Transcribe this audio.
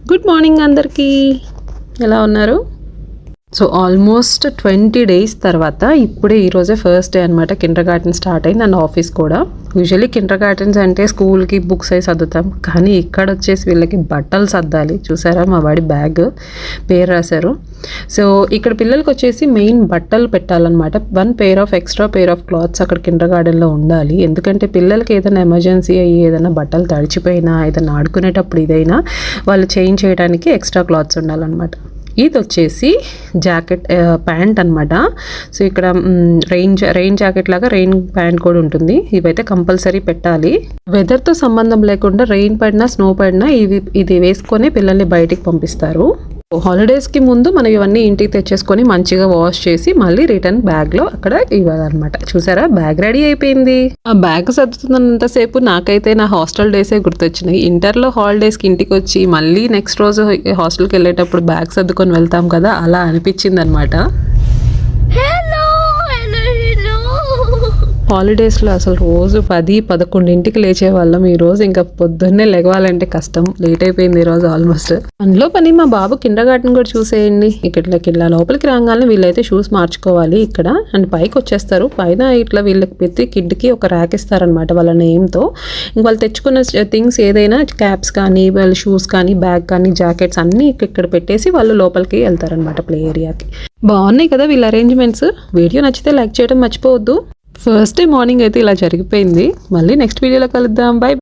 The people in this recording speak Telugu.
గుడ్ మార్నింగ్ అందరికీ. ఎలా ఉన్నారు? సో ఆల్మోస్ట్ 20 డేస్ తర్వాత ఇప్పుడే ఈరోజే ఫస్ట్ డే అనమాట. కిండర్ గార్టెన్ స్టార్ట్ అయింది అండ్ ఆఫీస్ కూడా. యూజువల్లీ కిండర్ గార్టెన్స్ అంటే స్కూల్కి బుక్స్ అయి సర్దుతాం, కానీ ఇక్కడ వచ్చేసి వీళ్ళకి బట్టలు సర్దాలి. చూసారా, మా వాడి బ్యాగ్ పేరు రాశారు. సో ఇక్కడ పిల్లలకి వచ్చేసి మెయిన్ బట్టలు పెట్టాలన్నమాట. 1 pair of extra pair of clothes అక్కడ కిండర్ గార్డెన్లో ఉండాలి. ఎందుకంటే పిల్లలకి ఏదైనా ఎమర్జెన్సీ అయ్యి ఏదైనా బట్టలు తడిచిపోయినా, ఏదైనా ఆడుకునేటప్పుడు ఇదైనా వాళ్ళు చేంజ్ చేయడానికి ఎక్స్ట్రా క్లాత్స్ ఉండాలన్నమాట. ఇది వచ్చేసి జాకెట్ ప్యాంట్ అనమాట. సో ఇక్కడ రెయిన్ జాకెట్ లాగా రెయిన్ ప్యాంట్ కూడా ఉంటుంది. ఇవైతే కంపల్సరీ పెట్టాలి. వెదర్తో సంబంధం లేకుండా రెయిన్ పడినా స్నో పడినా ఇది వేసుకొని పిల్లల్ని బయటికి పంపిస్తారు. హాలిడేస్కి ముందు మనం ఇవన్నీ ఇంటికి తెచ్చేసుకొని మంచిగా వాష్ చేసి మళ్ళీ రిటర్న్ బ్యాగ్లో అక్కడ ఇవ్వాలన్నమాట. చూసారా, బ్యాగ్ రెడీ అయిపోయింది. ఆ బ్యాగ్ సర్దుతున్నంతసేపు నాకైతే నా హాస్టల్ డేసే గుర్తొచ్చినాయి. ఇంటర్లో హాలిడేస్కి ఇంటికి వచ్చి మళ్ళీ నెక్స్ట్ రోజు హాస్టల్కి వెళ్ళేటప్పుడు బ్యాగ్ సర్దుకొని వెళ్తాం కదా, అలా అనిపించింది అనమాట. హాలిడేస్లో అసలు రోజు 10-11 లేచేవాళ్ళం. ఈ రోజు ఇంకా పొద్దున్నే లెగవాలంటే కష్టం. లేట్ అయిపోయింది ఈ రోజు ఆల్మోస్ట్. అందులో పని మా బాబు కిండర్ గార్టెన్ కూడా చూసేయండి. ఇట్లా లోపలికి రాగానే వీళ్ళైతే షూస్ మార్చుకోవాలి ఇక్కడ అండ్ పైకి వచ్చేస్తారు. పైన ఇట్లా వీళ్ళకి ప్రతి కిడ్కి ఒక ర్యాక్ ఇస్తారనమాట వాళ్ళ నేమ్తో. ఇంక వాళ్ళు తెచ్చుకున్న థింగ్స్ ఏదైనా క్యాప్స్ కానీ, వాళ్ళ షూస్ కానీ, బ్యాగ్ కానీ, జాకెట్స్ అన్నీ ఇక్కడ పెట్టేసి వాళ్ళు లోపలికి వెళ్తారనమాట ప్లే ఏరియాకి. బాగున్నాయి కదా వీళ్ళ అరేంజ్మెంట్స్. వీడియో నచ్చితే లైక్ చేయడం మర్చిపోవద్దు. ఫస్ట్ డే మార్నింగ్ అయితే ఇలా జరిగిపోయింది. మళ్ళీ నెక్స్ట్ వీడియోలో కలుద్దాం. బై.